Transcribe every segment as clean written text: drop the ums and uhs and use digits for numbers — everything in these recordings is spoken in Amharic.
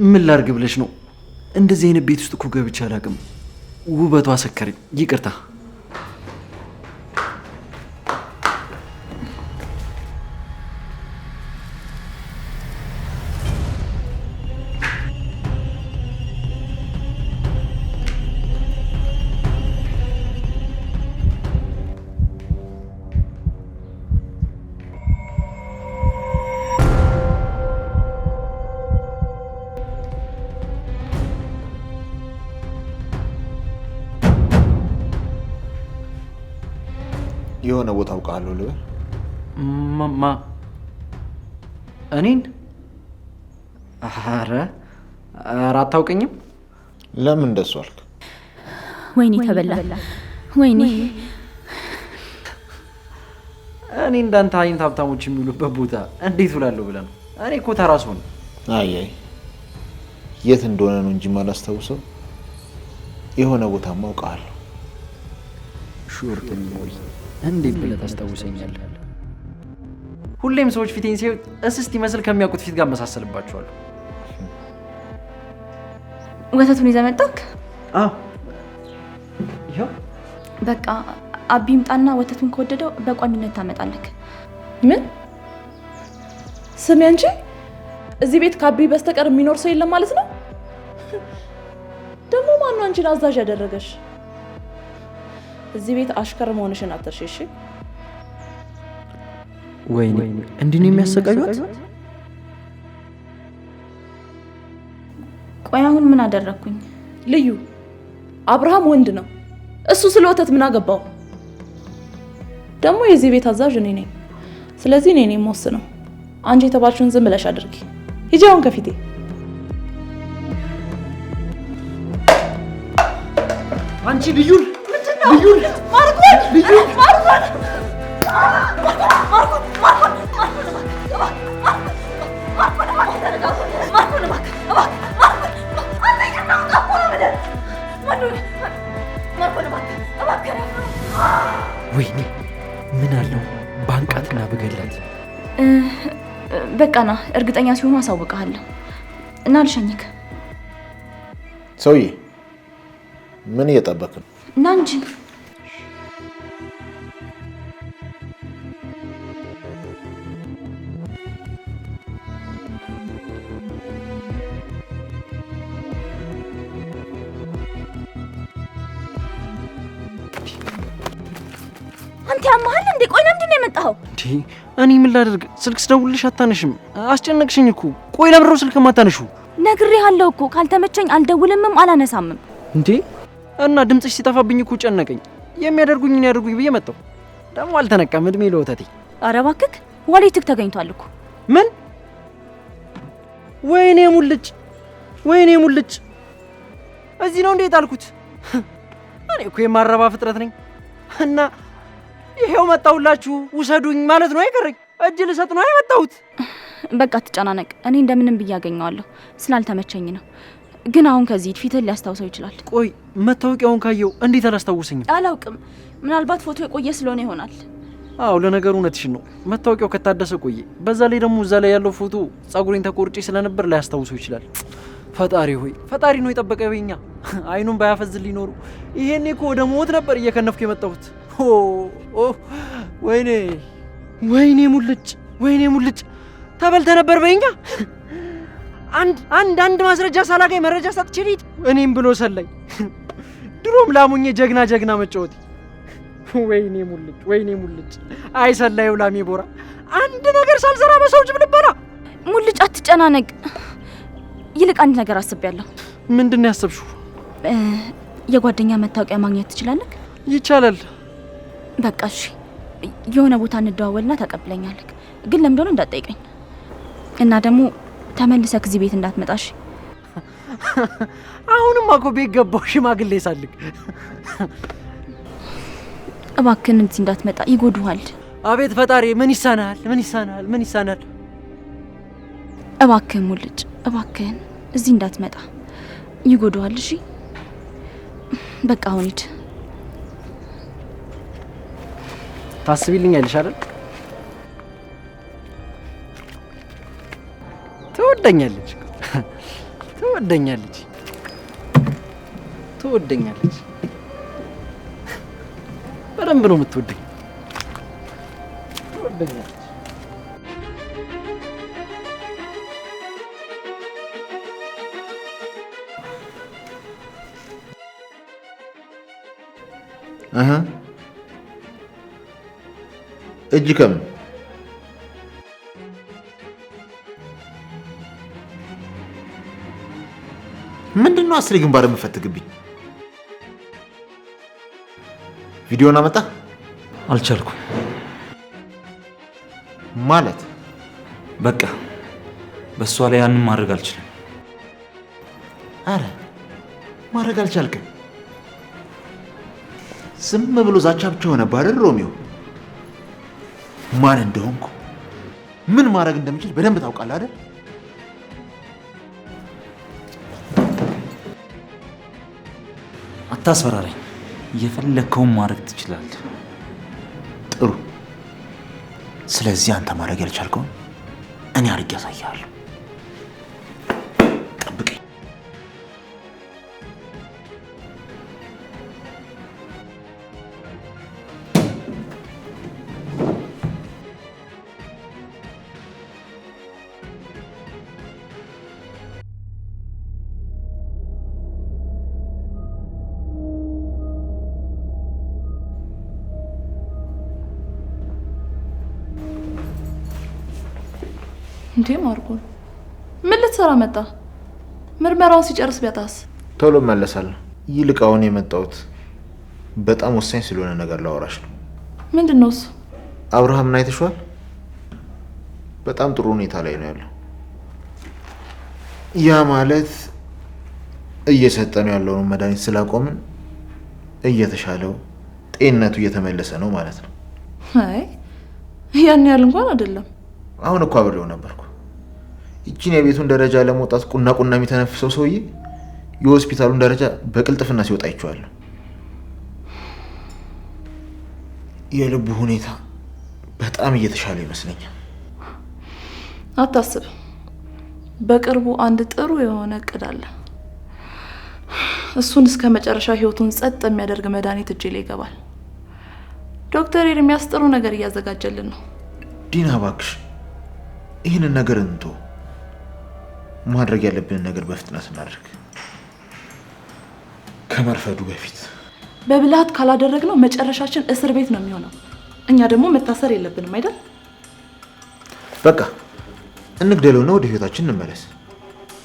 ምን ላርግ ብለሽ ነው? እንደዚህ አይነት ቤት ውስጥ እኮ ገብቼ አላውቅም። ውበቷ አሰከረኝ። ይቅርታ። የሆነ ቦታ አውቃለሁ ልበል? ማማ እኔን? ኧረ አታውቅኝም። ለምን እንደሱ አልክ? ወይኔ ተበላ። ወይኔ እኔ እንዳንተ አይነት ሀብታሞች የሚውሉበት ቦታ እንዴት ውላለሁ ብለህ ነው? እኔ እኮ ተራ ሰው ነኝ። አይ የት እንደሆነ ነው እንጂ ማላስታውሰው። የሆነ ቦታማ አውቃለሁ። ሹርክ ወይ እንዴት ብለህ ታስታውሰኛለህ? ሁሌም ሰዎች ፊቴን ሲያዩ እስስት ይመስል ከሚያውቁት ፊት ጋር መሳሰልባቸዋለሁ። ወተቱን ይዘህ መጣክ? አዎ ይኸው። በቃ አቢ ይምጣና ወተቱን ከወደደው በቋሚነት ታመጣለክ። ምን ስሚ አንቺ፣ እዚህ ቤት ከአቢ በስተቀር የሚኖር ሰው የለም ማለት ነው? ደግሞ ማን ነው አንቺን አዛዥ ያደረገሽ? እዚህ ቤት አሽከር መሆንሽን አትርሺ እሺ? ወይኔ እንዲህ ነው የሚያሰቃዩት? ቆይ አሁን ምን አደረኩኝ? ልዩ አብርሃም ወንድ ነው። እሱ ስለ ወተት ምን አገባው? ደግሞ የዚህ ቤት አዛዥ እኔ ነኝ። ስለዚህ እኔ ነኝ የምወስነው። አንቺ የተባልሽውን ዝም ብለሽ አድርጊ። ሂጂ አሁን ከፊቴ። አንቺ ልዩን ልዩን ማርቆን ልዩን ማርቆን ወይኔ ምን አለው ባንቃትና በገላት። በቃና እርግጠኛ ሲሆኑ አሳውቅሃለሁ እና ልሸኝክ። ሰውዬ ምን እየጠበክ ነው? እና እንጂ አንተ ያማሃል እንዴ? ቆይ ለምንድን ነው የመጣኸው? እንዴ እኔ ምን ላደርግ? ስልክ ስደውልልሽ አታነሽም። አስጨነቅሽኝ እኮ። ቆይ ለምንድነው ስልክ ማታነሺው? ነግሬሃለሁ እኮ ካልተመቸኝ አልደውልምም አላነሳምም። እንዴ እና ድምጽሽ ሲጠፋብኝ እኮ ጨነቀኝ። የሚያደርጉኝን ያደርጉኝ ብዬ መጣሁ። ደግሞ አልተነቃም እድሜ ለወተቴ። ኧረ እባክህ ዋሌትክ ተገኝቷል እኮ። ምን? ወይኔ ሙልጭ፣ ወይኔ ሙልጭ። እዚህ ነው እንዴ ጣልኩት? እኔ እኮ የማረባ ፍጥረት ነኝ። እና ይሄው መጣሁላችሁ ውሰዱኝ ማለት ነው አይቀረኝ። እጅ ልሰጥ ነው የመጣሁት። በቃ ትጨናነቅ። እኔ እንደምንም ብዬ አገኘዋለሁ። ስላልተመቸኝ ነው። ግን አሁን ከዚህ ፊትህን ሊያስታውሰው ይችላል። ቆይ መታወቂያውን ካየው እንዴት አላስታውሰኝም? አላውቅም። ምናልባት ፎቶ የቆየ ስለሆነ ይሆናል። አዎ ለነገሩ እውነትሽን ነው። መታወቂያው ከታደሰ ቆየ። በዛ ላይ ደግሞ እዛ ላይ ያለው ፎቶ ጸጉሬን ተቆርጬ ስለነበር ላያስታውሰው ይችላል። ፈጣሪ ሆይ ፈጣሪ ነው የጠበቀ በኛ። አይኑን ባያፈዝልኝ ኖሩ ይሄኔ እኮ ወደ ሞት ነበር እየከነፍኩ የመጣሁት። ወይኔ ወይኔ ሙልጭ፣ ወይኔ ሙልጭ። ተበልተ ነበር በኛ። አንድ ማስረጃ ሳላገኝ መረጃ ሰጥቼ ልሂድ እኔም ብሎ ሰላይ። ድሮም ላሙኜ ጀግና መጫወት። ወይኔ ሙልጭ፣ ወይኔ ሙልጭ። አይ ሰላዩ ላሜ ቦራ። አንድ ነገር ሳልሰራ በሰው ጅብ ልበላ። ሙልጭ አትጨናነቅ። ይልቅ አንድ ነገር አስቤያለሁ። ምንድን ነው ያሰብሽው? የጓደኛ መታወቂያ ማግኘት ትችላለህ? ይቻላል። በቃ እሺ፣ የሆነ ቦታ እንደዋወልና ታቀብለኛለህ። ግን ለምን እንደሆነ እንዳትጠይቀኝ እና ደግሞ ተመልሰህ እዚህ ቤት እንዳትመጣሽ። አሁንም እኮ ቤት ገባሁ ሽማግሌ ሳልክ። እባክህን እዚህ እንዳትመጣ ይጎዱሃል። አቤት ፈጣሪ፣ ምን ይሳናል? ምን ይሳናል? ምን ይሳናል? እባክህን ሙልጭ፣ እባክህን እዚህ እንዳትመጣ ይጎዱሃል። እሺ በቃ አሁን ሂድ። ታስቢልኝ አይልሽ አይደል? ትወደኛለች ትወደኛለች ትወደኛለች በደንብ ነው የምትወደኝ ትወደኛለች እጅ ከምን ምንድነው አስሬ ግንባር የምፈትግብኝ? ቪዲዮን አመጣ? አልቻልኩም ማለት በቃ በሷ ላይ ያንን ማድረግ አልችልም። አረ ማድረግ አልቻልክም? ዝም ብሎ ዛቻ ብቻ ሆነ ባረር ሮሚዮ። ማን እንደሆንኩ ምን ማድረግ እንደምችል በደንብ ታውቃለህ አይደል? አታስፈራራኝ። የፈለከውን ማድረግ ትችላለህ። ጥሩ። ስለዚህ አንተ ማድረግ ያልቻልከውን እኔ አድርጌ ያሳያለሁ። ጠብቀኝ። እንዴ ማርቆን ምን ልትሰራ መጣ? ምርመራውን ሲጨርስ ቢያጣስ? ቶሎ እመለሳለሁ። ይልቅ አሁን የመጣሁት በጣም ወሳኝ ስለሆነ ነገር ላወራሽ ነው። ምንድነው እሱ? አብርሃምን አይተሽዋል? በጣም ጥሩ ሁኔታ ላይ ነው ያለው። ያ ማለት እየሰጠነው ያለውን መድኃኒት ስላቆምን እየተሻለው ጤንነቱ እየተመለሰ ነው ማለት ነው። አይ ያን ያህል እንኳን አይደለም። አሁን እኮ አብሬው ነበርኩ። ይቺን የቤቱን ደረጃ ለመውጣት ቁና የሚተነፍሰው ሰውዬ የሆስፒታሉን ደረጃ በቅልጥፍና ሲወጣ ይችዋለሁ። የልቡ ሁኔታ በጣም እየተሻለ ይመስለኛል። አታስብ፣ በቅርቡ አንድ ጥሩ የሆነ እቅድ አለ። እሱን እስከ መጨረሻ ህይወቱን ጸጥ የሚያደርግ መድኃኒት እጄ ላይ ይገባል። ዶክተር ኤርሚያስ ጥሩ ነገር እያዘጋጀልን ነው። ዲና እባክሽ ይህንን ነገር እንቶ ማድረግ ያለብንን ነገር በፍጥነት እናድርግ፣ ከመርፈዱ በፊት። በብልሃት ካላደረግነው መጨረሻችን እስር ቤት ነው የሚሆነው። እኛ ደግሞ መታሰር የለብንም አይደል? በቃ እንግደለውና ወደ ህይወታችን እንመለስ።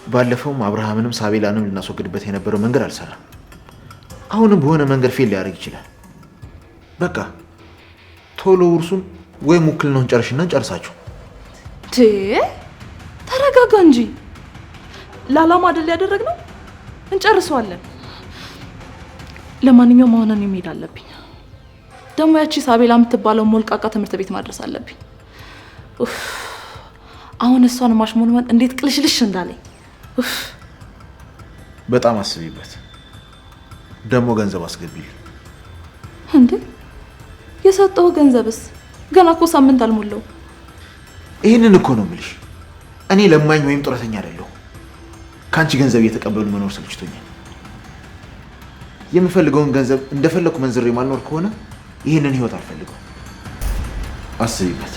ባለፈውም አብርሃምንም ሳቤላንም ልናስወግድበት የነበረው መንገድ አልሰራም። አሁንም በሆነ መንገድ ፌል ሊያደርግ ይችላል። በቃ ቶሎ ውርሱን ወይም ውክልናውን ጨርሽና እንጨርሳችሁ። ተረጋጋ እንጂ። ለዓላማ አይደል ያደረግነው? እንጨርሰዋለን። ለማንኛውም አሁን እኔ መሄድ አለብኝ። ደግሞ ያቺ ሳቤላ የምትባለው ሞልቃቃ ትምህርት ቤት ማድረስ አለብኝ። አሁን እሷን ማሽሞንመን እንዴት ቅልሽልሽ እንዳለኝ። በጣም አስቢበት። ደግሞ ገንዘብ አስገቢልኝ። እንዴ የሰጠው ገንዘብስ ገና እኮ ሳምንት አልሞላው። ይህንን እኮ ነው የምልሽ። እኔ ለማኝ ወይም ጡረተኛ አይደለሁም። ከአንቺ ገንዘብ እየተቀበሉ መኖር ሰልችቶኛል። የምፈልገውን ገንዘብ እንደፈለኩ መንዝሬ ማልኖር ከሆነ ይህንን ህይወት አልፈልገው። አስቢበት።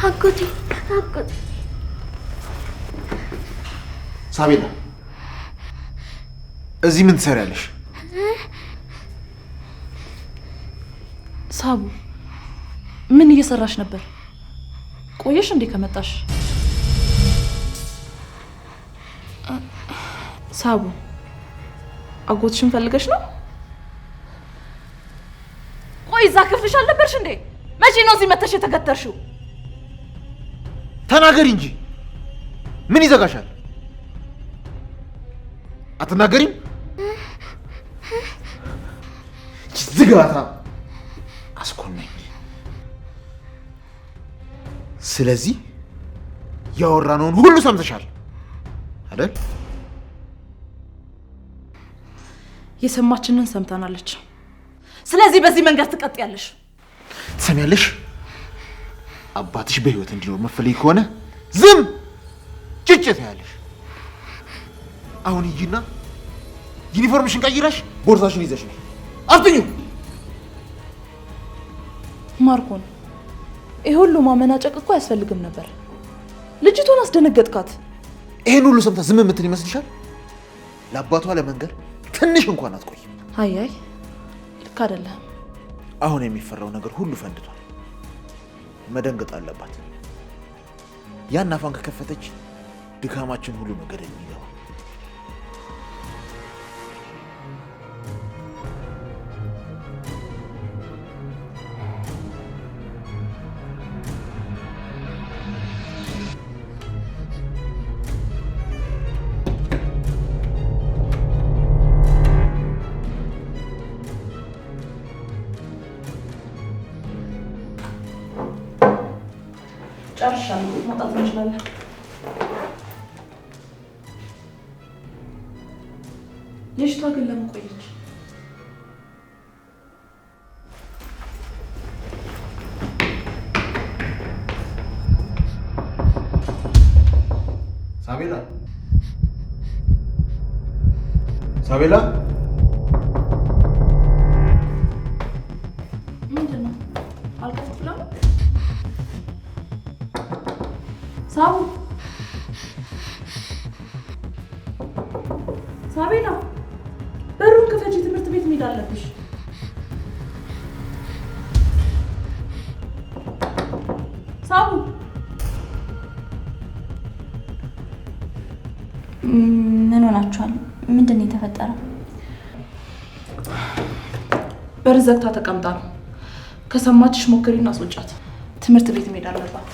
አጎቴ ሳቤላ እዚህ ምን ትሰሪያለሽ? ሳቡ ምን እየሰራሽ ነበር? ቆየሽ እንዴ ከመጣሽ? ሳቡ አጎትሽን ፈልገሽ ነው? ቆይ እዛ ክፍልሽ አልነበርሽ እንዴ? መቼ ነው እዚህ መተሽ የተገተርሽው? ተናገሪ እንጂ ምን ይዘጋሻል? አትናገሪም? ዝጋታ አስኮናኝ። ስለዚህ ያወራነውን ሁሉ ሰምተሻል አይደል? የሰማችንን ሰምታናለች። ስለዚህ በዚህ መንገድ ትቀጥያለሽ። ትሰሚያለሽ? አባትሽ በህይወት እንዲኖር መፈልግ ከሆነ ዝም ጭጭት ያለሽ። አሁን ሂጂና ዩኒፎርምሽን ቀይረሽ ቦርሳሽን ይዘሽ ነይ። አትኙ ማርኮን፣ ይሄ ሁሉ ማመናጨቅ እኮ አያስፈልግም ነበር። ልጅቷን አስደነገጥካት። ይሄን ሁሉ ሰምታ ዝም የምትል ይመስልሻል? ለአባቷ ለመንገር ትንሽ እንኳን አትቆይም። አይ ልክ አይደለም። አሁን የሚፈራው ነገር ሁሉ ፈንድቷል። መደንገጥ አለባት። ያን አፏን ከከፈተች ድካማችን ሁሉ ነው ገደል የሚገባ። ጨርሻለሁ። መውጣት እንችላለን። ልጅቷ ግን ለምን ቆየች? ሳቤላ ሳቤላ፣ ምንድን ነው? አልከፍት ብላ ነው? ሳቡ፣ ሳቤላ በሩን ክፈቺ፣ ትምህርት ቤት መሄድ አለብሽ። ሳቡ፣ ምን ሆናችኋል? ምንድን ነው የተፈጠረው? በር ዘግታ ተቀምጣ ነው። ከሰማችሽ ሞክሪና አስወጫት። ትምህርት ቤት መሄድ አለባት።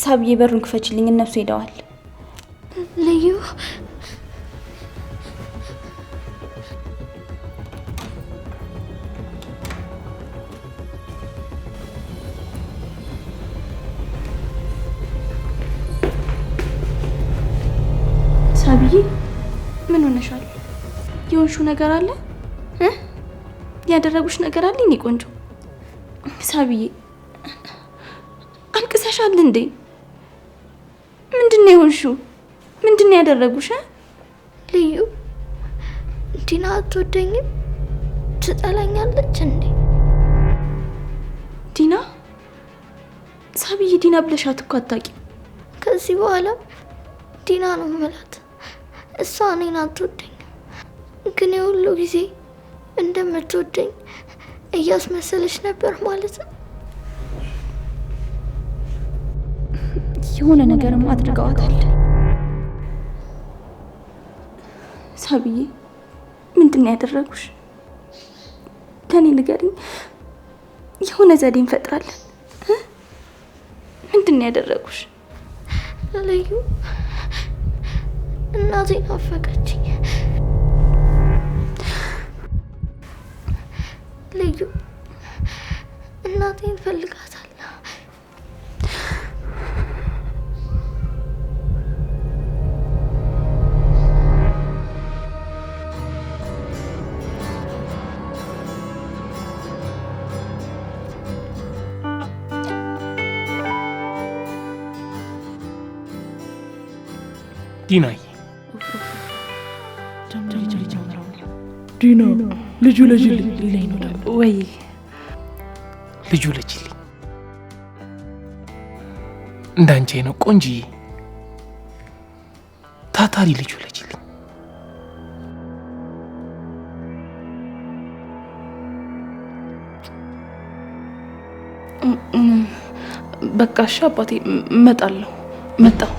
ሳቢዬ በሩን ክፈችልኝ፣ እነሱ ሄደዋል። ልዩ ሳቢዬ ምን ሆነሻል? የሆንሽው ነገር አለ? ያደረጉሽ ነገር አለ? እኔ ቆንጆ ሳቢዬ አልቅሰሻል እንዴ? ምንድነው የሆንሽው? ምንድነው ያደረጉሽ? ልዩ ዲና አትወደኝም? ትጠላኛለች እንዴ? ዲና? ሳቢዬ ዲና ብለሻት እኮ አታውቂም። ከዚህ በኋላ ዲና ነው የምላት። እሷ እኔን አትወደኝም፣ ግን የሁሉ ጊዜ እንደምትወደኝ እያስመሰለች ነበር ማለት ነው። የሆነ ነገርም አድርገዋታል። ሳቢዬ ምንድነው ያደረጉሽ? ለኔ ንገሪኝ። የሆነ ዘዴ እንፈጥራለን። ምንድነው ያደረጉሽ? ልዩ እናቴን ናፈቀችኝ። ልዩ እናቴን ፈልጋታለሁ። ዲናዬ ዲና ልጁ ልጅልኝ ነው ደግሞ ወይ ልጁ ልጅልኝ እንዳንቺ ነው ቆንጂዬ ታታሪ ልጁ ልጅልኝ። በቃ እሺ አባቴ፣ እመጣለሁ። መጣሁ።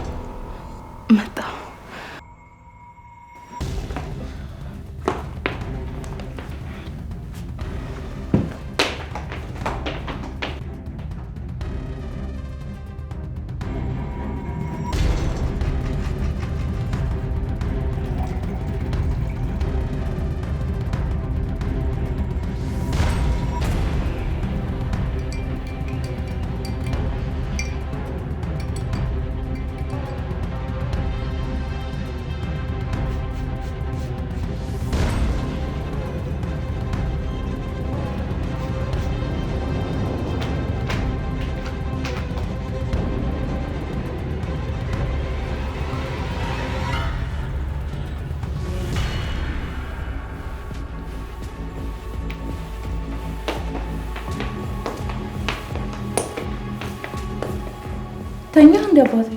ተኛ እንደ አባቴ።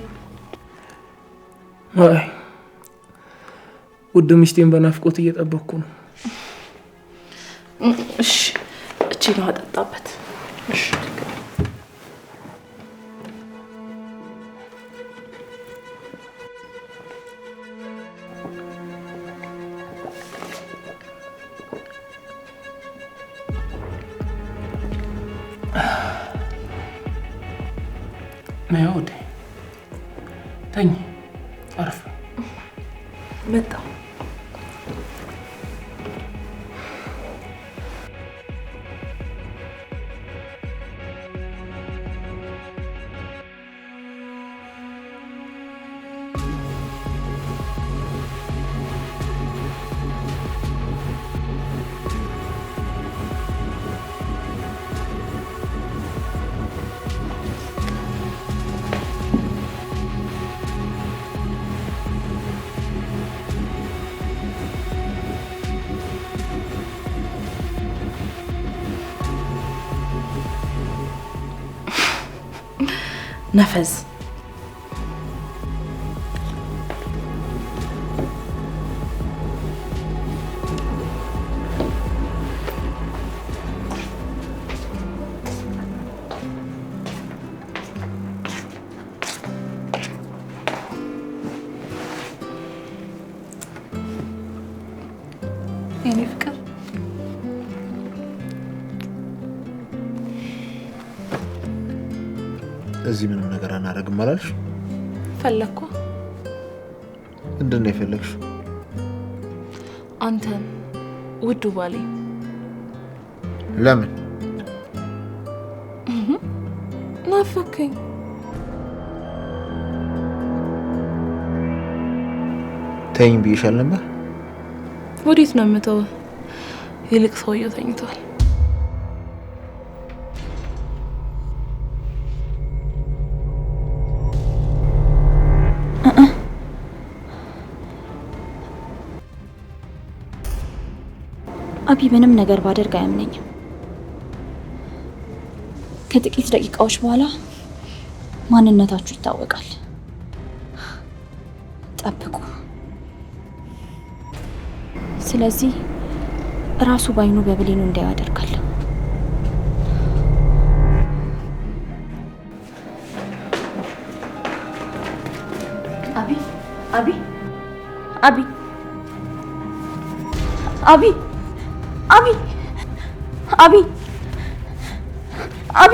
አይ ውድ ሚስቴን በናፍቆት እየጠበቅኩ ነው። እሺ እቺ ነው አጠጣበት። እሺ ነይ ወደ ተኝ አረፍ መጣ። ነፈዝ የኔ ፍቅር እዚህ ምንም ነገር አናደርግም አላልሽ? ፈለግኳ። ምንድን ነው የፈለግሽው? አንተን ውዱ ባሌ። ለምን? ናፈከኝ። ተይኝ ብዬሻል ነበር። ወዴት ነው የምተው? ይልቅ ሰውየው ተኝቷል። አቢ ምንም ነገር ባደርግ አያምነኝም። ከጥቂት ደቂቃዎች በኋላ ማንነታችሁ ይታወቃል። ጠብቁ። ስለዚህ ራሱ ባይኑ በብሌኑ እንዳያው አደርጋለሁ። አቢ አቢ አቢ አቢ አቢ አቢ አቢ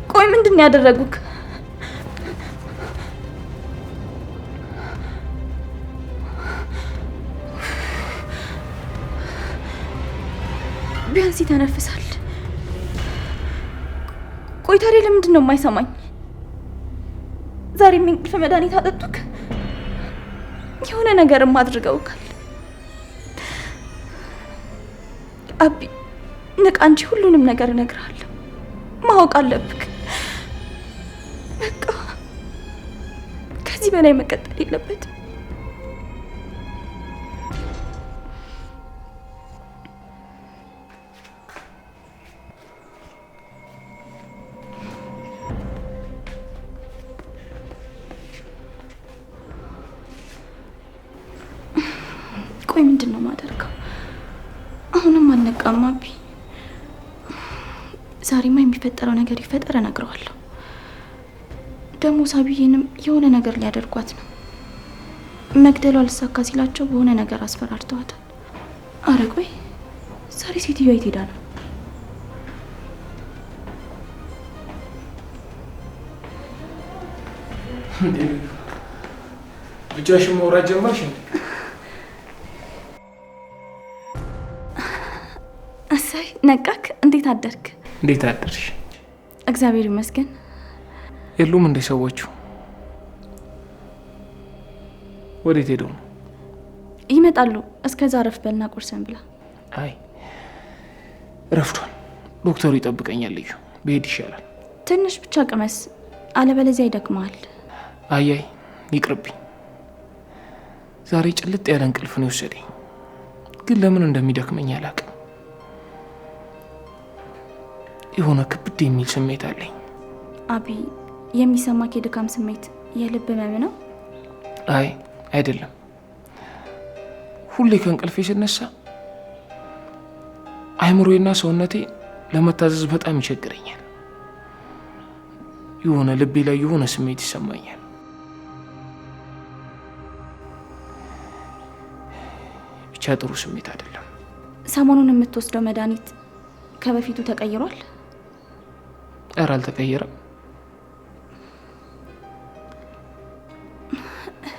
ቆይ ምንድን ነው ያደረጉክ? ቢያንስ ይተነፍሳል። ቆይ ታዲያ ለምንድን ነው የማይሰማኝ? ዛሬ የእንቅልፍ መድኃኒት አጠጡክ? የሆነ ነገርም አድርገውካል። አቢ ንቃ እንጂ ሁሉንም ነገር እነግርሃለሁ። ማወቅ አለብክ። በቃ ከዚህ በላይ መቀጠል የለበትም። ቆይ ምንድን ነው የማደርገው? አሁንም አልነቃም አቢ። ዛሬማ የሚፈጠረው ነገር ይፈጠር እነግረዋለሁ። ደግሞ ሳቢዬንም የሆነ ነገር ሊያደርጓት ነው። መግደሉ አልሳካ ሲላቸው በሆነ ነገር አስፈራርተዋታል። አረ ቆይ ዛሬ ሴትዮዋ የት ሄዳ ነው? ብቻሽን ማውራት ጀመርሽ? እሰይ ነቃክ። እንዴት አደርክ? እንዴት አደርሽ? እግዚአብሔር ይመስገን። የሉም እንደ ሰዎቹ? ወዴት ሄደው ነው? ይመጣሉ። እስከዛ ረፍ በልና ቁርስን ብላ። አይ ረፍቷል። ዶክተሩ ይጠብቀኛል። ልዩ ብሄድ ይሻላል። ትንሽ ብቻ ቅመስ፣ አለበለዚያ ይደክመዋል። አያይ ይቅርብኝ። ዛሬ ጭልጥ ያለ እንቅልፍ ነው የወሰደኝ፣ ግን ለምን እንደሚደክመኝ አላውቅም። የሆነ ክብድ የሚል ስሜት አለኝ። አቢ፣ የሚሰማክ የድካም ስሜት የልብ ህመም ነው? አይ አይደለም። ሁሌ ከእንቅልፌ ስነሳ አይምሮዬና ሰውነቴ ለመታዘዝ በጣም ይቸግረኛል። የሆነ ልቤ ላይ የሆነ ስሜት ይሰማኛል። ብቻ ጥሩ ስሜት አይደለም። ሰሞኑን የምትወስደው መድኃኒት ከበፊቱ ተቀይሯል? ኧረ አልተቀየረም።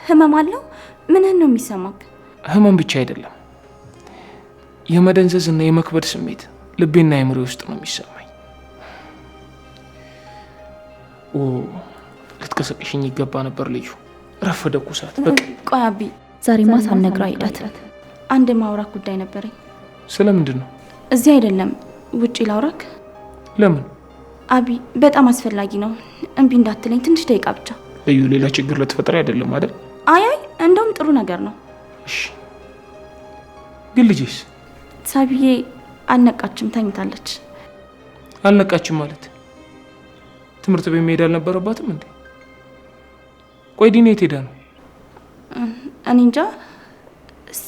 ህመም አለው? ምንህን ነው የሚሰማክ? ህመም ብቻ አይደለም፣ የመደንዘዝ እና የመክበድ ስሜት ልቤና አይምሮ ውስጥ ነው የሚሰማኝ። ልትቀሰቅሽኝ ይገባ ነበር ልዩ። ረፈደ እኮ ሰዓት። በቃ ቆይ አቢ፣ ዛሬማ ሳልነግረው አይዳት። አንድ ማውራክ ጉዳይ ነበረኝ። ስለምንድን ነው? እዚህ አይደለም ውጪ ላውራክ። ለምን? አቢ፣ በጣም አስፈላጊ ነው። እምቢ እንዳትለኝ ትንሽ ደቂቃ ብቻ። ልዩ፣ ሌላ ችግር ለተፈጠረ አይደለም አይደል? አይ እንደውም ጥሩ ነገር ነው። እሺ፣ ግን ልጅስ? ሳቢዬ አልነቃችም፣ ተኝታለች። አልነቃችም ማለት ትምህርት ቤት መሄድ አልነበረባትም እንዴ? ቆይ ዲኔ የት ሄዳ ነው? እኔ እንጃ፣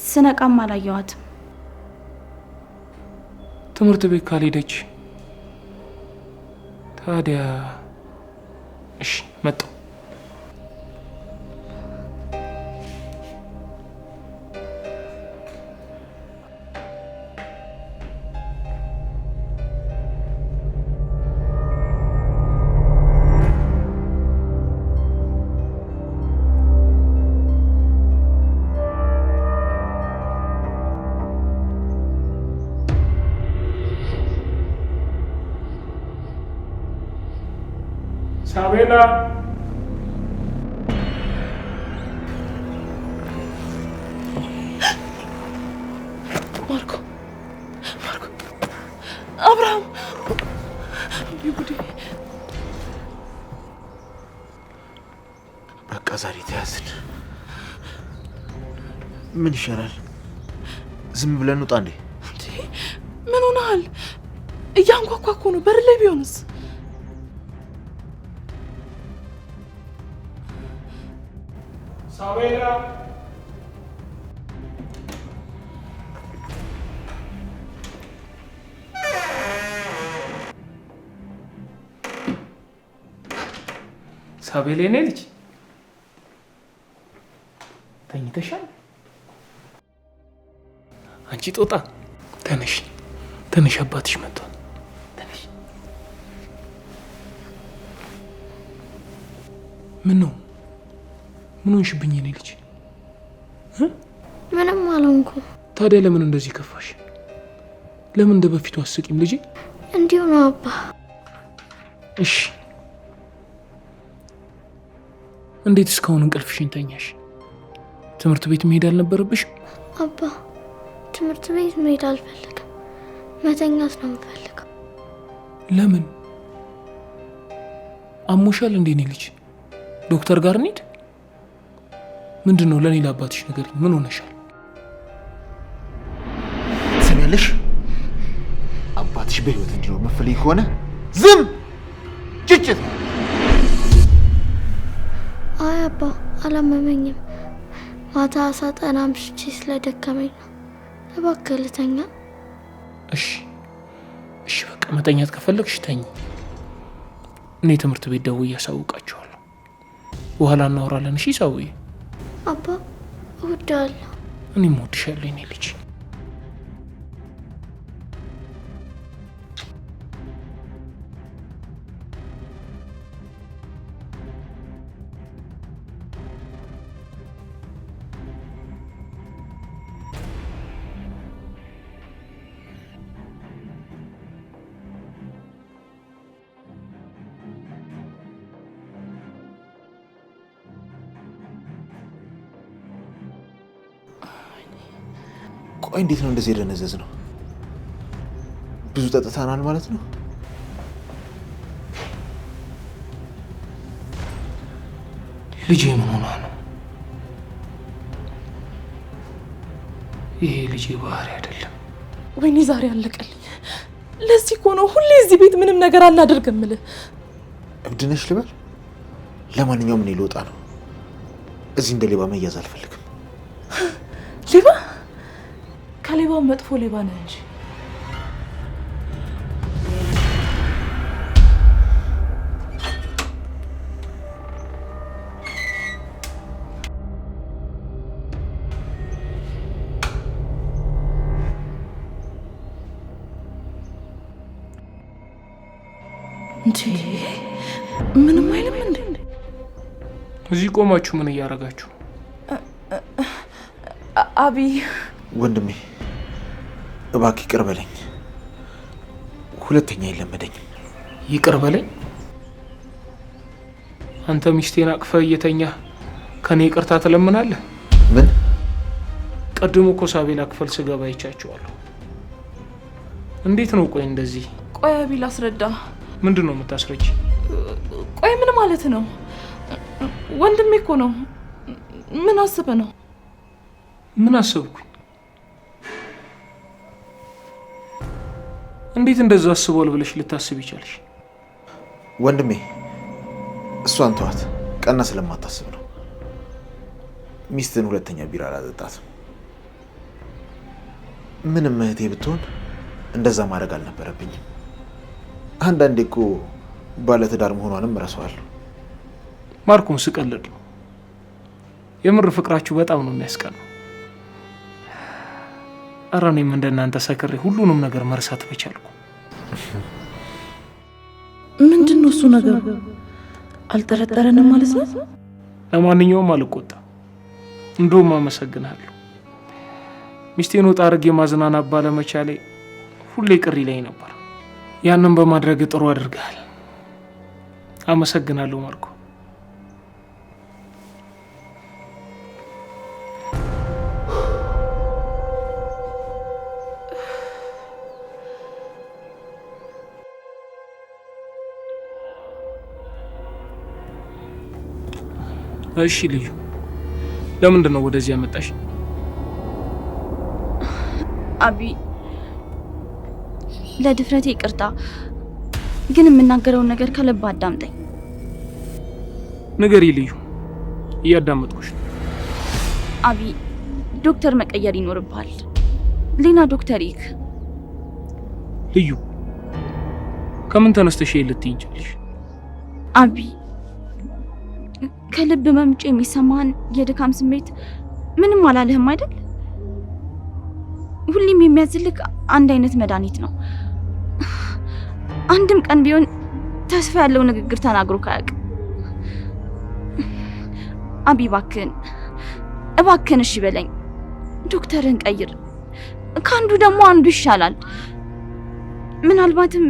ስነቃም አላየኋትም። ትምህርት ቤት ካልሄደች ታዲያ? እሺ መጣሁ። ሳቤላ፣ ማርኮ፣ አብርሃም፣ ይጉዲ። በቃ ዛሬ ተያዝን። ምን ይሻላል? ዝም ብለን ውጣ እንዴ? ምን ሆነሃል? እያንኳኳ እኮ ነው። በር ላይ ቢሆንስ? ሳቤላ፣ ሳቤላ የኔ ልጅ ተኝተሻል? አንቺ ጦጣ ተነሽ፣ ተነሽ፣ አባትሽ መጥቷል። ተነሽ። ምን ነው? ምን ሆንሽብኝ የኔ ልጅ? ምንም አልሆንኩም። ታዲያ ለምን እንደዚህ ከፋሽ? ለምን እንደ በፊቱ አስቂም ልጄ? እንዲሁ ነው አባ። እሺ፣ እንዴት እስካሁን እንቅልፍሽን ተኛሽ? ትምህርት ቤት መሄድ አልነበረብሽም? አባ፣ ትምህርት ቤት መሄድ አልፈልግም። መተኛት ነው የምፈልገው። ለምን? አሞሻል እንዴ የኔ ልጅ? ዶክተር ጋር እንሂድ። ምንድን ነው? ለኔ ለአባትሽ ንገሪኝ። ምን ሆነሻል? ትሰሚያለሽ? አባትሽ በህይወት እንዲኖር መፈልግ ከሆነ ዝም ጭጭት። አይ አባ፣ አላመመኝም። ማታ ሳጠና አምሽቼ ስለደከመኝ ነው። እባክህ ልተኛ። እሺ፣ እሺ፣ በቃ መተኛት ከፈለግሽ ተኝ። እኔ ትምህርት ቤት ደውዬ አሳውቃቸዋለሁ። በኋላ እናወራለን። እሺ ሰውዬ? አባ፣ እወድሃለሁ። እኔም እወድሻለሁ የኔ ልጅ። ቆይ እንዴት ነው እንደዚህ የደነዘዝ ነው? ብዙ ጠጥተናል ማለት ነው? ልጄ ምን ሆና ነው? ይሄ ልጄ ባህሪ አይደለም። ወይኔ ዛሬ አለቀልኝ። ለዚህ እኮ ነው ሁሌ እዚህ ቤት ምንም ነገር አናደርግም እምልህ። እብድ ነሽ ልበል? ለማንኛውም እኔ ልወጣ ነው። እዚህ እንደ ሌባ መያዝ አልፈልግም። ሌባ? ከሌባው መጥፎ ሌባ ነህ እንጂ። እንዴ ምንም አይልም እንዴ? እዚህ ቆማችሁ ምን እያደረጋችሁ? አብይ ወንድሜ እባክህ ይቅር በለኝ። ሁለተኛ አይለመደኝም። ይቅር በለኝ? አንተ ሚስቴን አቅፈህ እየተኛህ ከኔ ይቅርታ ትለምናለህ? ምን? ቀድሞ እኮ ሳቤላ ክፍል ስገባ አይቻችኋለሁ። እንዴት ነው? ቆይ እንደዚህ ቆይ አብይ ላስረዳ። ምንድን ነው የምታስረጂ? ቆይ ምን ማለት ነው? ወንድሜ እኮ ነው። ምን አስበህ ነው? ምን አሰብኩኝ? እንዴት እንደዛ አስቧል ብለሽ ልታስብ ይቻልሽ? ወንድሜ እሷን ተዋት። ቀና ስለማታስብ ነው። ሚስትን ሁለተኛ ቢራ አላጠጣትም። ምንም እህቴ ብትሆን እንደዛ ማድረግ አልነበረብኝም። አንዳንዴ እኮ ባለትዳር መሆኗንም እረሳዋለሁ። ማርኮን ስቀልድ ነው። የምር ፍቅራችሁ በጣም ነው የሚያስቀናው። ኧረ እኔም እንደናንተ ሰክሬ ሁሉንም ነገር መርሳት በቻልኩ። ምንድን ነው እሱ ነገር? አልጠረጠረንም ማለት ነው? ለማንኛውም አልቆጣም፣ እንደውም አመሰግናለሁ። ሚስቴን ወጣ አድርጌ ማዝናናት ባለመቻሌ ሁሌ ቅር ይለኝ ነበር። ያንን በማድረግ ጥሩ አድርገሃል። አመሰግናለሁ ማርኮ። እሺ ልዩ፣ ለምንድን ነው ወደዚህ ያመጣሽ? አቢ ለድፍረቴ ይቅርታ፣ ግን የምናገረውን ነገር ከልብ አዳምጠኝ። ንገሪ ልዩ፣ እያዳመጥኩሽ ነው። አቢ ዶክተር መቀየር ይኖርብሃል። ሌላ ዶክተር ይክ። ልዩ፣ ከምን ተነስተሽ ልትይኝ ቻልሽ? አቢ ከልብ መምጮ የሚሰማን የድካም ስሜት ምንም አላለህም አይደል? ሁሌም የሚያዝልክ አንድ አይነት መድኃኒት ነው። አንድም ቀን ቢሆን ተስፋ ያለው ንግግር ተናግሮ ካያውቅ። አቢ እባክህን እሺ በለኝ። ዶክተርን ቀይር። ከአንዱ ደግሞ አንዱ ይሻላል። ምናልባትም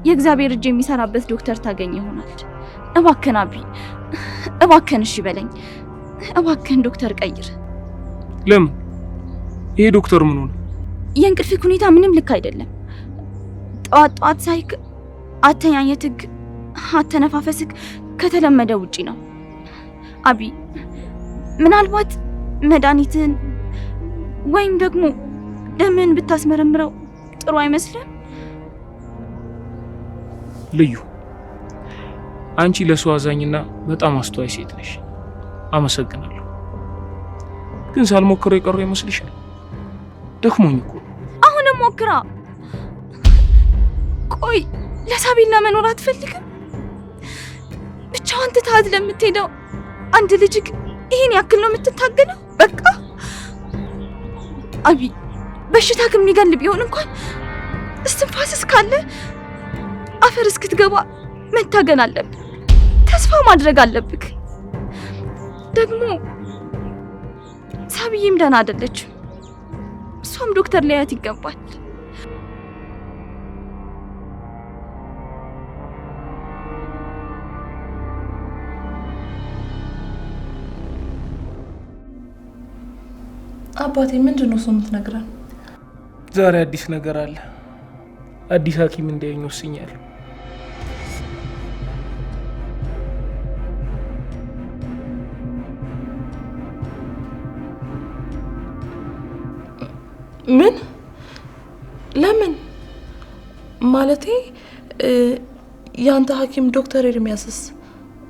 የእግዚአብሔር እጅ የሚሰራበት ዶክተር ታገኝ ይሆናል። እባክህን አቢ፣ እባክህን እሺ በለኝ። እባክህን ዶክተር ቀይር። ለምን? ይሄ ዶክተር ምን ሆነ? የእንቅልፍክ ሁኔታ ምንም ልክ አይደለም። ጠዋት ጠዋት ሳይክ አተኛኘትክ፣ አተነፋፈስክ ከተለመደ ውጪ ነው። አቢ ምናልባት መድኃኒትን ወይም ደግሞ ደምን ብታስመረምረው ጥሩ አይመስልም? ልዩ፣ አንቺ ለሰው አዛኝና በጣም አስተዋይ ሴት ነሽ። አመሰግናለሁ። ግን ሳልሞክረው የቀሩ ይመስልሻል? ደክሞኝ እኮ። አሁንም ሞክራ። ቆይ ለሳቤላ መኖር አትፈልግም? ብቻዋን ትታት ለምትሄደው አንድ ልጅክ ይሄን ያክል ነው የምትታገለው? በቃ አቢ፣ በሽታክ የሚገል ቢሆን እንኳን እስትንፋስስ ካለ አፈር እስክትገባ መታገል አለብህ። ተስፋ ማድረግ አለብክ። ደግሞ ሳብዬም ደህና አይደለችም። እሷም ዶክተር ሊያያት ይገባል። አባቴ ምንድን ነው እሱ የምትነግረን? ዛሬ አዲስ ነገር አለ። አዲስ ሐኪም እንዲያየኝ ወስኛለሁ። ምን? ለምን ማለቴ ያንተ ሐኪም ዶክተር ኤርሚያስስ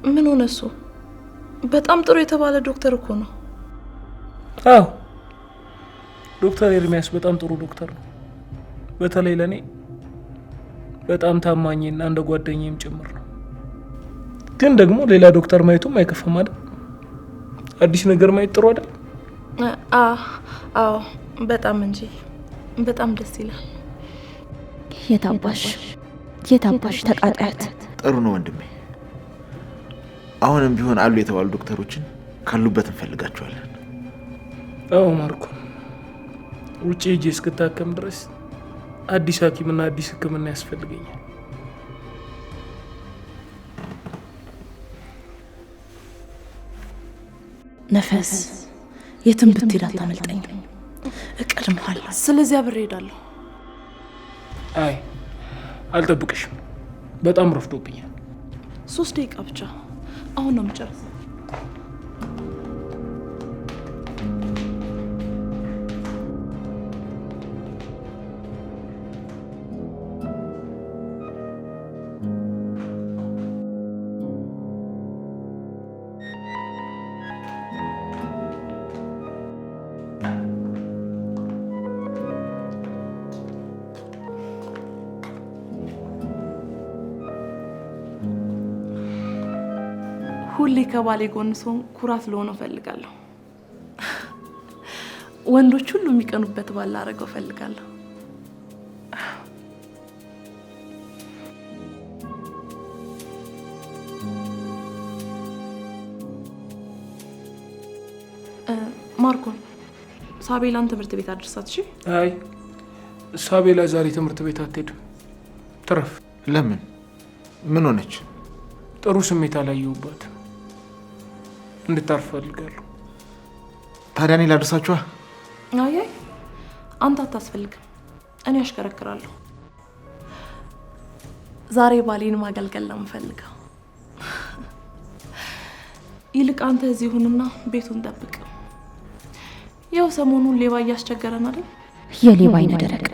ምን ሆነ? እሱ በጣም ጥሩ የተባለ ዶክተር እኮ ነው። አዎ ዶክተር ኤርሚያስ በጣም ጥሩ ዶክተር ነው። በተለይ ለኔ በጣም ታማኝና እንደ ጓደኛዬም ጭምር ነው። ግን ደግሞ ሌላ ዶክተር ማየቱም አይከፋም አይደል? አዲስ ነገር ማየት ጥሩ አይደል? አዎ በጣም እንጂ በጣም ደስ ይላል። የታባሽ ተቃጣያት። ጥሩ ነው ወንድሜ። አሁንም ቢሆን አሉ የተባሉ ዶክተሮችን ካሉበት እንፈልጋቸዋለን። አዎ ማርኮ፣ ውጪ ሄጄ እስክታከም ድረስ አዲስ ሐኪምና አዲስ ሕክምና ያስፈልገኛል። ነፈስ የትም ብትሄድ አታመልጠኝ፣ እቀድምሃለሁ። ስለዚህ አብሬ እሄዳለሁ። አይ አልጠብቅሽም፣ በጣም ረፍዶብኛል። 3 ደቂቃ ብቻ፣ አሁን ነው የምጨርሰው። ሁሌ ከባሌ ጎን ሰው ኩራት ለሆነ ፈልጋለሁ። ወንዶች ሁሉ የሚቀኑበት ባል አረገው ፈልጋለሁ። ማርኮን ሳቤላን ትምህርት ቤት አድርሳት። እሺ። አይ ሳቤላ ዛሬ ትምህርት ቤት አትሄድም፣ ትረፍ። ለምን? ምን ሆነች? ጥሩ ስሜት አላየሁባት፣ እንድታርፍ ፈልጋለሁ። ታዲያ እኔ ላድርሳችኋ? አይ አንተ አታስፈልግም፣ እኔ አሽከረክራለሁ። ዛሬ ባሌን ማገልገል ነው የምፈልገው። ይልቅ አንተ እዚህ ሁንና ቤቱን ጠብቅ። ያው ሰሞኑን ሌባ እያስቸገረን አይደል? የሌባ አይነ ደረቅ።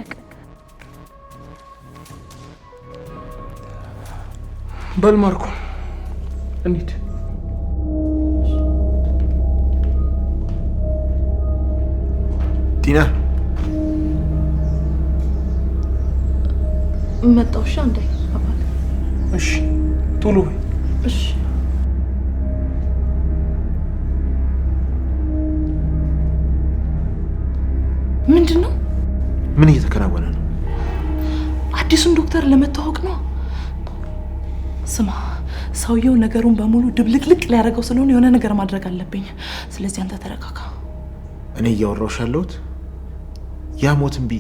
በል ማርኮ እንሂድ። ቲና መጣሁ። እሺ አንዴ አባት። እሺ ቶሎ በይ። እሺ ምንድን ነው? ምን እየተከናወነ ነው? አዲሱን ዶክተር ለመተዋወቅ ነው። ስማ፣ ሰውየው ነገሩን በሙሉ ድብልቅልቅ ሊያደርገው ስለሆነ የሆነ ነገር ማድረግ አለብኝ። ስለዚህ አንተ ተረጋጋ። እኔ እያወራሁሽ ያለሁት ያ ሞት እምቢ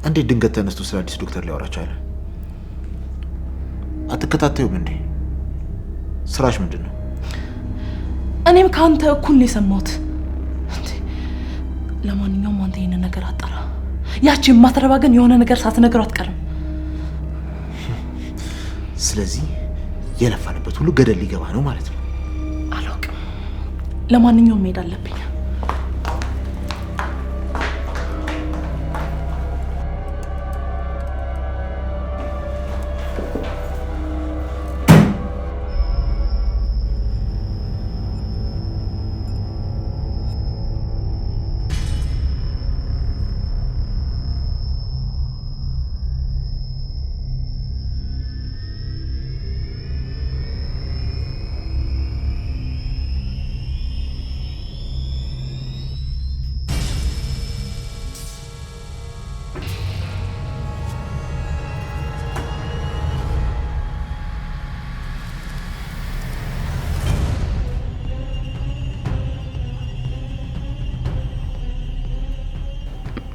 እንዴት ድንገት ተነስቶ ስለ አዲስ ዶክተር ሊያወራ ቻለ? አትከታተዩም እንዴ? ስራሽ ምንድን ነው? እኔም ከአንተ እኩል ነው የሰማሁት። ለማንኛውም አንተ ይሄንን ነገር አጣራ። ያቺ የማትረባ ግን የሆነ ነገር ሳትነግረው አትቀርም። ስለዚህ የለፋንበት ሁሉ ገደል ሊገባ ነው ማለት ነው። አላውቅም። ለማንኛውም መሄድ አለብኝ።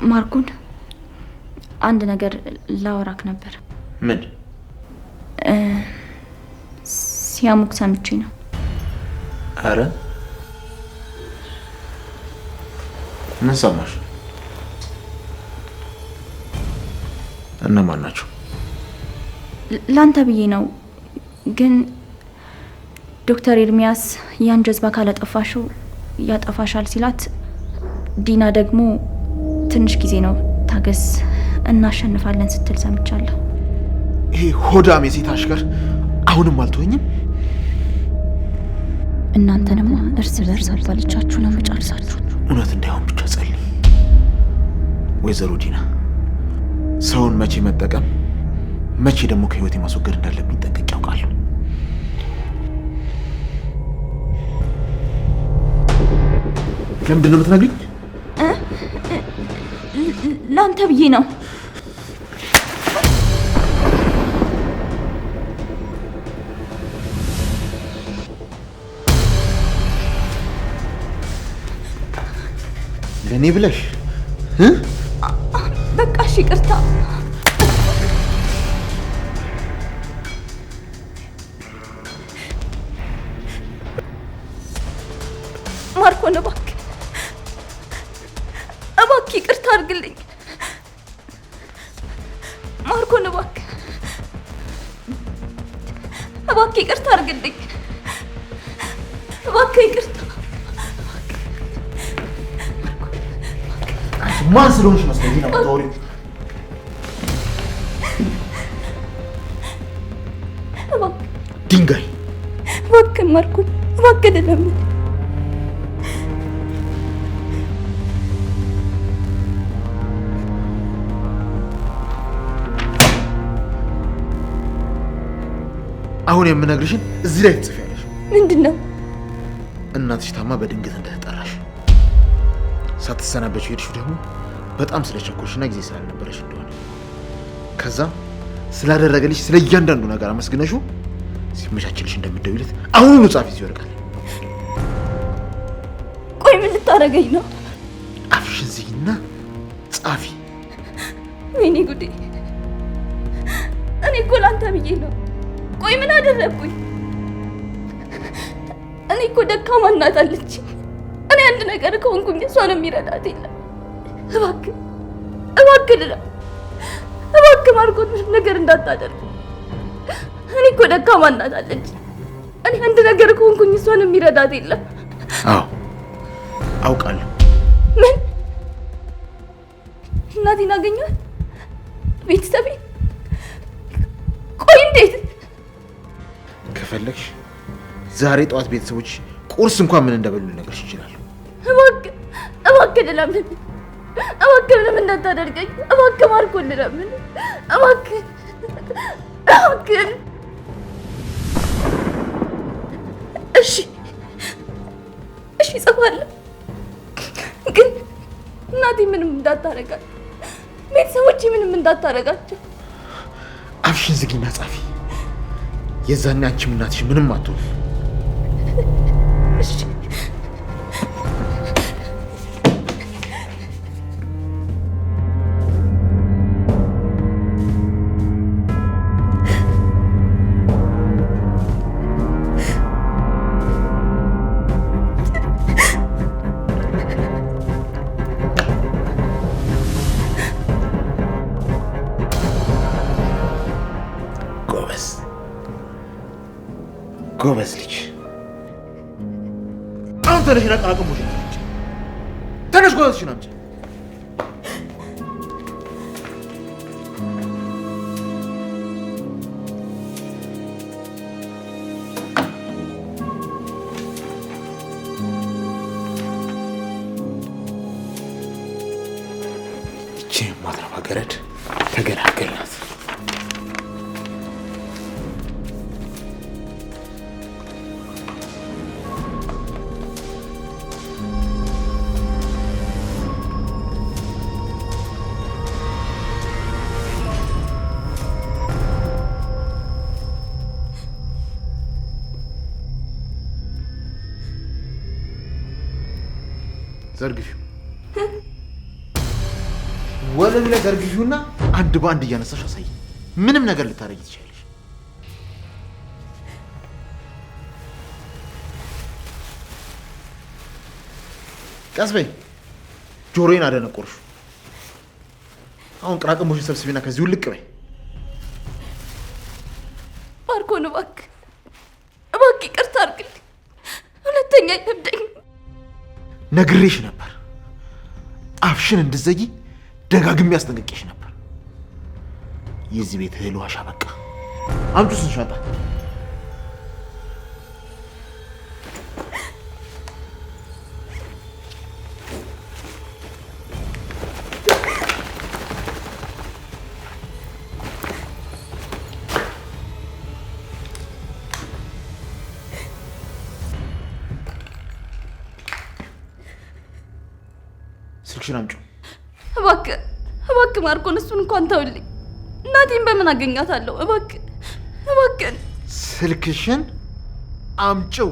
ማርኩን አንድ ነገር ላወራክ ነበር። ምን? ሲያሙክ ሰምቼ ነው። አረ ምን ሰማሽ? እነማን ናቸው? ላንተ ብዬ ነው። ግን ዶክተር ኤርሚያስ ያን ጀዝባ ካላጠፋሽው ያጠፋሻል ሲላት፣ ዲና ደግሞ ትንሽ ጊዜ ነው ታገስ፣ እናሸንፋለን ስትል ሰምቻለሁ። ይሄ ሆዳም የሴት አሽከር አሁንም አልተወኝም። እናንተንማ እርስ በርስ አባልቻችሁ ነው መጨረሳችሁ። እውነት እንዳይሆን ብቻ ጸልይ። ወይዘሮ ዲና ሰውን መቼ መጠቀም መቼ ደግሞ ከህይወቴ ማስወገድ እንዳለብኝ ጠንቅቄ ያውቃለሁ። ለምንድን ነው የምትነግሪኝ? ለአንተ ብዬ ነው። ለእኔ ብለሽ? በቃ እሺ፣ ይቅርታ። ማርኮን እባክህ ይቅርታ አድርግልኝ። ማርኮን እባክህ ይቅርታ አድርግልኝ። እባክህ ይቅርታ። ማን ስለሆንሽ መስለኝ ነው የምታወሪው? ድንጋይ። እባክህ ማርኮን፣ እባክህ ልለምን። አሁን የምነግርሽን እዚህ ላይ ትጽፊያለሽ። ምንድን ነው? እናትሽ ታማ በድንገት እንደተጠራሽ ሳትሰናበችው ሄድሽው ደግሞ በጣም ስለቸኮልሽና ጊዜ ስላልነበረሽ እንደሆነ፣ ከዛ ስላደረገልሽ ስለ እያንዳንዱ ነገር አመስግነሽው ሲመቻችልሽ እንደምትደውይለት አሁኑኑ ጻፊ እዚህ ይወርቃል። ቆይ ምን ልታደርገኝ ነው? አፍሽን ዝጊና ጻፊ። ወይኔ ጉዴ! እኔ እኮ ላንተ ብዬ ነው። ቆይ ምን አደረግኩኝ? እኔ እኮ ደካማ እናት አለች። እኔ አንድ ነገር ከሆንኩኝ እሷን የሚረዳት የለም። እባክህ ማርኮን ምንም ነገር እንዳታደርግ። እኔ እኮ ደካማ እናት አለች። እኔ አንድ ነገር ከሆንኩኝ እሷን የሚረዳት የለም። አዎ አውቃለሁ። ምን? እናቴን አገኘኋት? ቤተሰቤ? ቆይ እንዴት? ከፈለግሽ ዛሬ ጠዋት ቤተሰቦች ቁርስ እንኳን ምን እንደበሉ ልነግርሽ ይችላል። እባክህ ልለምን፣ እባክህ ምንም እንዳታደርገኝ፣ እባክህ ማርኮን ልለምን፣ እባክህ። እሺ እጽፋለሁ፣ ግን እናቴ ምንም እንዳታረጋት፣ ቤተሰቦቼ ምንም እንዳታረጋቸው። አፍሽን ዝጊና ጻፊ። የዛኔ አንቺም እናትሽ ምንም አትሆኑ። እሺ ጎበዝ ልጅ። አሁን ተነሽ፣ አቅሙሽ ተነሽ፣ ጎበዝሽን አምጪ። ይቺ የማትረባ ገረድ ተገላገልናት። ዘርግፊው፣ ወለሉ ላይ ዘርግፊውና አንድ በአንድ እያነሳሽ አሳይ። ምንም ነገር ልታረጊ ትችላለሽ። ቀስ በይ፣ ጆሮዬን አደነቆርሹ። አሁን ቅራቅሞሽን ሰብስቢና ከዚህ ውልቅ በይ። ማርኮን እባክህ ይቅርታ አድርግልኝ። ሁለተኛ አይከብደኝም። ነግሬሽ ነበር። አፍሽን እንድትዘጊ ደጋግሜ ያስጠንቅቄሽ ነበር። የዚህ ቤት እህል ዋሻ በቃ። አምጡ ስንሻጣ ስልክሽን አምጪው። እባክህ ማርቆን፣ እሱን እንኳን ተውልኝ። እናቴን በምን አገኛታለሁ? እባክህ ስልክሽን አምጪው።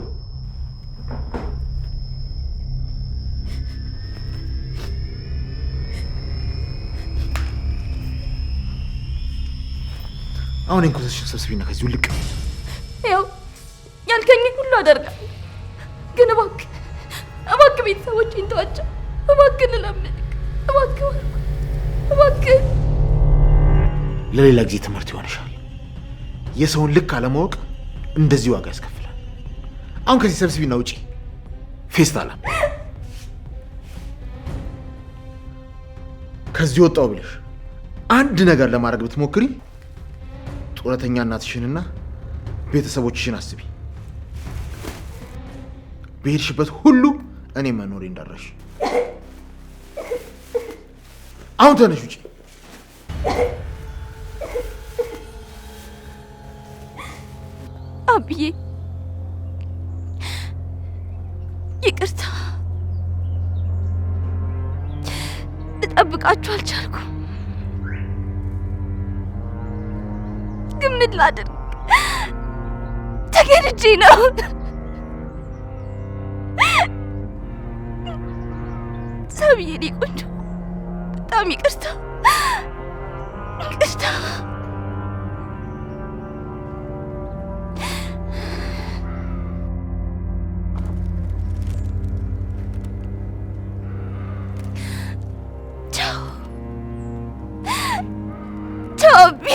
አሁን እንኩሰሽን ሰብስቢና ከዚህ ልቅ። ያው ያልከኝ ሁሉ አደርጋለሁ፣ ግን እባክህ ቤተሰቦቼን ተዋቸው። እባክህ ልለምንህ፣ እባክህ። ለሌላ ጊዜ ትምህርት ይሆንሻል። የሰውን ልክ አለማወቅ እንደዚህ ዋጋ ያስከፍላል። አሁን ከዚህ ሰብስቢና ውጪ። ፌስታላ ከዚህ ወጣው ብለሽ አንድ ነገር ለማድረግ ብትሞክሪ ጡረተኛ እናትሽንና ቤተሰቦችሽን አስቢ። በሄድሽበት ሁሉ እኔ መኖሬ እንዳረሽ። አሁን ተነሽ ውጪ። አብዬ ይቅርታ፣ ልጠብቃችሁ አልቻልኩም። ግን ምን ላድርግ? ተገድጄ ነው። ሳብዬ እኔ ቆንጆ፣ በጣም ይቅርታ። ቻው አቢ።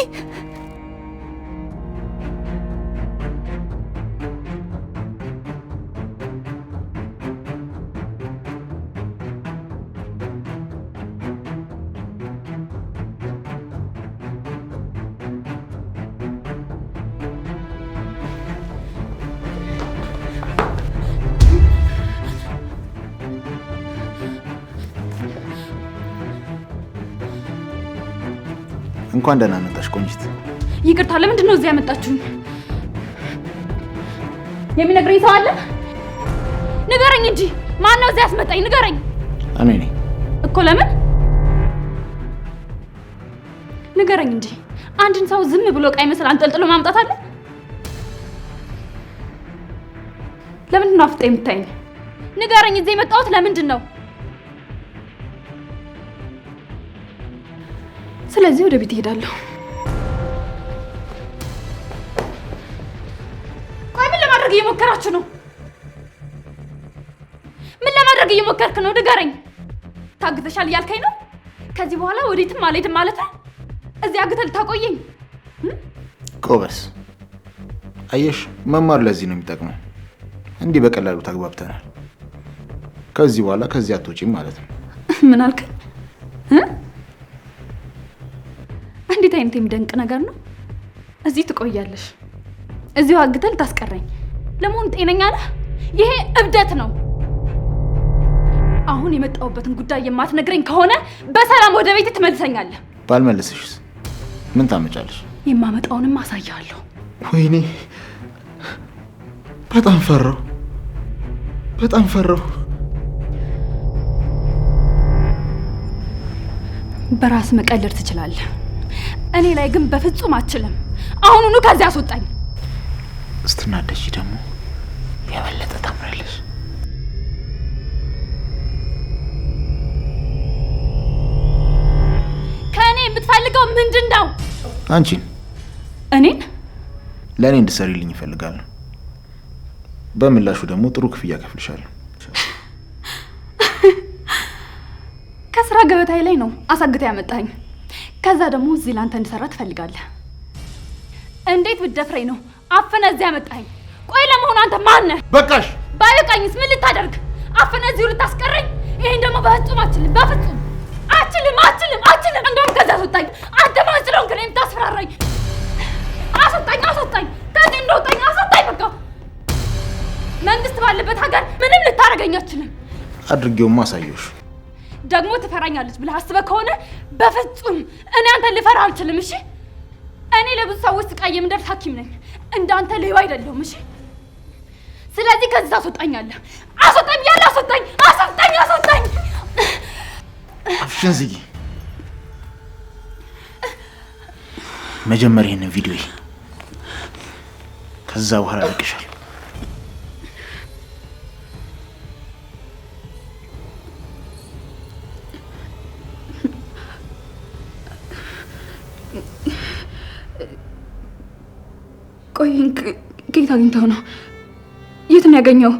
እንኳን ደህና መጣሽ ቆንጂት። ይቅርታ፣ ለምንድን ነው እዚህ ያመጣችሁኝ? የሚነግረኝ ሰው አለ? ንገረኝ እንጂ ማን ነው እዚህ ያስመጣኝ? ንገረኝ። እኔ ነኝ እኮ። ለምን? ንገረኝ እንጂ። አንድን ሰው ዝም ብሎ ዕቃ ይመስል አንጠልጥሎ ማምጣት አለ? ለምንድን ነው አፍጥሬ የምታይኝ? ንገረኝ። እዚህ የመጣሁት ለምንድን ነው? ስለዚህ ወደ ቤት እሄዳለሁ። ቆይ ምን ለማድረግ እየሞከራችሁ ነው? ምን ለማድረግ እየሞከርክ ነው? ንገረኝ። ታግተሻል እያልከኝ ነው? ከዚህ በኋላ ወዴትም አልሄድም ማለት ነው? እዚህ አግተህ ልታቆየኝ? ጎበስ። አየሽ፣ መማር ለዚህ ነው የሚጠቅመው። እንዲህ በቀላሉ ተግባብተናል። ከዚህ በኋላ ከዚህ አትወጪም ማለት ነው። ምን አልከኝ? እንዴት አይነት የሚደንቅ ነገር ነው! እዚህ ትቆያለሽ፣ እዚሁ አግተህ ልታስቀረኝ። ለመሆኑ ጤነኛ ነህ? ይሄ እብደት ነው። አሁን የመጣሁበትን ጉዳይ የማትነግረኝ ከሆነ በሰላም ወደ ቤት ትመልሰኛለህ። ባልመልስሽስ ምን ታመጫለሽ? የማመጣውንም አሳያለሁ። ወይኔ በጣም ፈራሁ። በራስ መቀለድ ትችላለህ፣ እኔ ላይ ግን በፍጹም አትችልም። አሁኑኑ ከዚህ አስወጣኝ። ስትናደጂ ደግሞ የበለጠ ታምራለሽ። ከእኔ የምትፈልገው ምንድን ነው? አንቺን። እኔን? ለእኔ እንድትሰሪልኝ እፈልጋለሁ። በምላሹ ደግሞ ጥሩ ክፍያ ከፍልሻለሁ። ከስራ ገበታዬ ላይ ነው አሳግተህ ያመጣኝ። ከዛ ደግሞ እዚህ ላንተ እንድሰራ ትፈልጋለህ። እንዴት ብትደፍረኝ ነው አፍነህ እዚህ ያመጣኝ? ቆይ ለመሆኑ አንተ ማን ነህ? በቃሽ። ባይበቃኝስ ምን ልታደርግ? አፍነህ እዚሁ ልታስቀረኝ? ይሄን ደግሞ በፍጹም አትችልም፣ በፍጹም አችልም እንደውም ከዛ አስወጣኝ። አንተ ማን ስለሆንክ ነው የምታስፈራራኝ? አስወጣኝ ከዚህ እንደወጣኝ አስወጣኝ። በቃ መንግስት ባለበት ሀገር ምንም ልታረገኝ አትችልም። አድርጌውማ አሳየሁሽ። ደግሞ ትፈራኛለች ብለህ አስበህ ከሆነ በፍጹም እኔ አንተን ልፈራ አልችልም። እሺ እኔ ለብዙ ሰዎች ስቃይ የምደርስ ሐኪም ነኝ፣ እንዳንተ ሌባ አይደለሁም። እሺ ስለዚህ ከዚህ አስወጣኛለህ። አስወጣኝ ያለ አስወጣኝ። አፍሽን ዝጊ። መጀመሪያ ይሄንን ቪዲዮ ከዛ በኋላ ልቅሻለሁ። ቆይ ከየት አግኝተው ነው? የት ነው ያገኘው?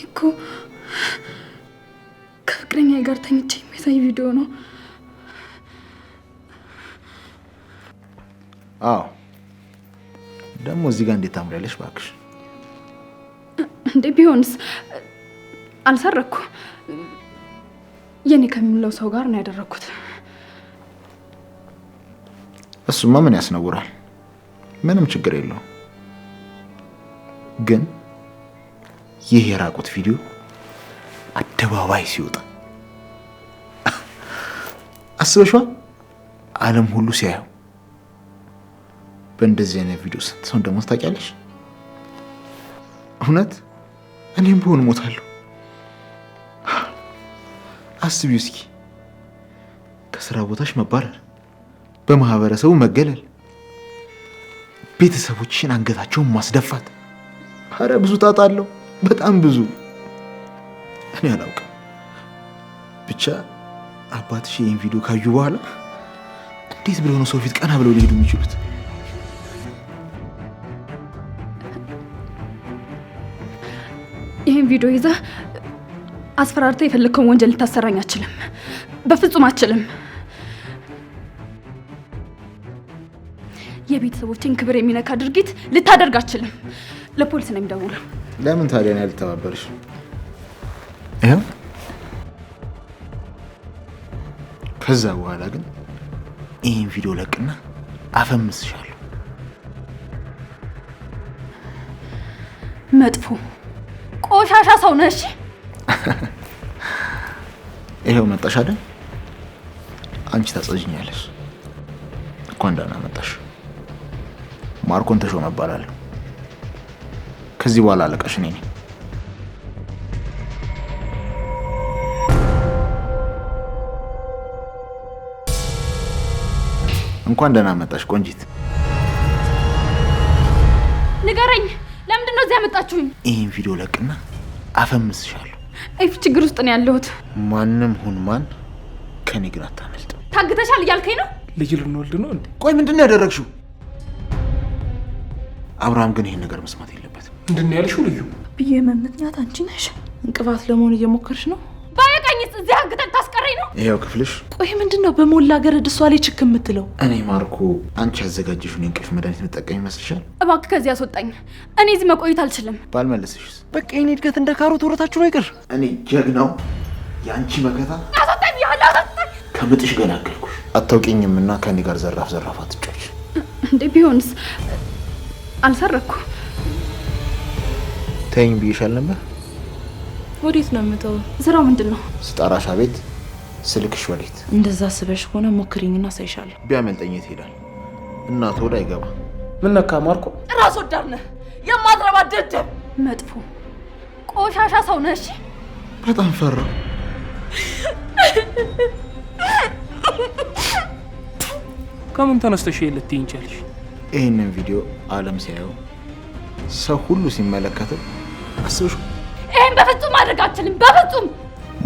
እኮ ከፍቅረኛዬ ጋር ተኝቼ የሚያሳይ ቪዲዮ ነው። አዎ ደግሞ እዚህ ጋር እንዴት ታምሪያለሽ እባክሽ። እንዴ ቢሆንስ? አልሰረኩ። የኔ ከሚለው ሰው ጋር ነው ያደረኩት። እሱማ ምን ያስነውራል? ምንም ችግር የለውም። ግን ይህ የራቁት ቪዲዮ አደባባይ ሲወጣ አስበሽዋል? ዓለም ሁሉ ሲያየው በእንደዚህ አይነት ቪዲዮ ስንት ሰው እንደሞት ታውቂያለሽ? እውነት እኔም ብሆን እሞታለሁ። አስቢው እስኪ ከስራ ቦታሽ መባረር፣ በማህበረሰቡ መገለል፣ ቤተሰቦችሽን አንገታቸውን ማስደፋት። አረ ብዙ ጣጣ አለው፣ በጣም ብዙ። እኔ አላውቅም። ብቻ አባትሽ ይህን ቪዲዮ ካዩ በኋላ እንዴት ብለው ነው ሰው ፊት ቀና ብለው ሊሄዱ የሚችሉት? ይህን ቪዲዮ ይዘህ አስፈራርተህ የፈለግከውን ወንጀል ልታሰራኝ አችልም። በፍጹም አችልም። የቤተሰቦችን ክብር የሚነካ ድርጊት ልታደርግ አችልም። ለፖሊስ ነው የሚደውለው። ለምን ታዲያ ነው ያልተባበርሽ? ይኸው ከዛ በኋላ ግን ይህን ቪዲዮ ለቅና አፈምስሻለሁ። መጥፎ ቆሻሻ ሰው ነሽ። ይኸው መጣሽ አይደል? አንቺ ታጸጅኛለሽ። እንኳን ደህና መጣሽ። ማርኮን ተሾመ እባላለሁ። ከዚህ በኋላ አለቃሽ እኔ ነኝ። እንኳን ደህና መጣሽ ቆንጂት። ንገረኝ፣ ለምንድን ነው እዚህ ያመጣችሁኝ? ይህን ቪዲዮ ለቅና አፈምስሻለሁ። ኤፍ ችግር ውስጥ ነው ያለሁት። ማንም ሁን ማን ከኔ ግን አታመልጥም። ታግተሻል እያልከኝ ነው? ልጅ ልንወልድ ነው እንዴ? ቆይ ምንድን ነው ያደረግሽው? አብርሃም ግን ይሄን ነገር መስማት የለበትም። ምንድን ነው ያልሽው? ልዩ ብዬ መምክንያት አንቺ ነሽ። እንቅፋት ለመሆን እየሞከርሽ ነው። ባያቀኝስ እዚህ አግተን ታስቀረኝ ነው? ይሄው ክፍልሽ። ቆይ ምንድን ነው በሞላ ገረድ እሷ ላይ ችክ የምትለው? እኔ ማርኮ አንቺ ያዘጋጀሽውን የእንቅልፍ መድኃኒት መጠቀም ይመስልሻል? እባክህ ከዚህ አስወጣኝ። እኔ እዚህ መቆየት አልችልም። ባልመለስሽስ? በቃ የኔ እድገት እንደ ካሮት ወረታችሁ ነው ይቅር። እኔ ጀግናው የአንቺ መከታ አስወጣኝ ያለ አስወጣኝ። ከምጥሽ ገላገልኩሽ። አታውቂኝምና ከኔ ጋር ዘራፍ አትጫወች። እንዴ ቢሆንስ? አልሰረኩ። ተይኝ ብዬሻል ነበር። ወዴት ነው የምተው? ስራው ምንድን ነው? ስጠራሻ ቤት ስልክሽ ወዴት? እንደዛ ስበሽ ሆነ ሞክሪኝና ሳይሻለሁ። ቢያመልጠኝ የት ሄዳል? እናት ወደ አይገባ። ምን ነካ ማርኮ? ራስ ወዳድ ነህ፣ የማትረባ ደደብ፣ መጥፎ ቆሻሻ ሰው ነህ። እሺ በጣም ፈራ። ከምን ተነስተሽ ልትይኝ ቻልሽ? ይህንን ቪዲዮ ዓለም ሲያየው ሰው ሁሉ ሲመለከተው አስብሽ። ይሄን በፍጹም ማድረግ አልችልም። በፍጹም።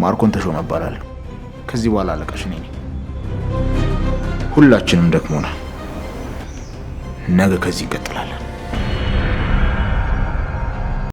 ማርኮን ተሾመ እባላለሁ። ከዚህ በኋላ አለቃሽ እኔ ነኝ። ሁላችንም ደክሞናል። ነገ ከዚህ ይቀጥላለን።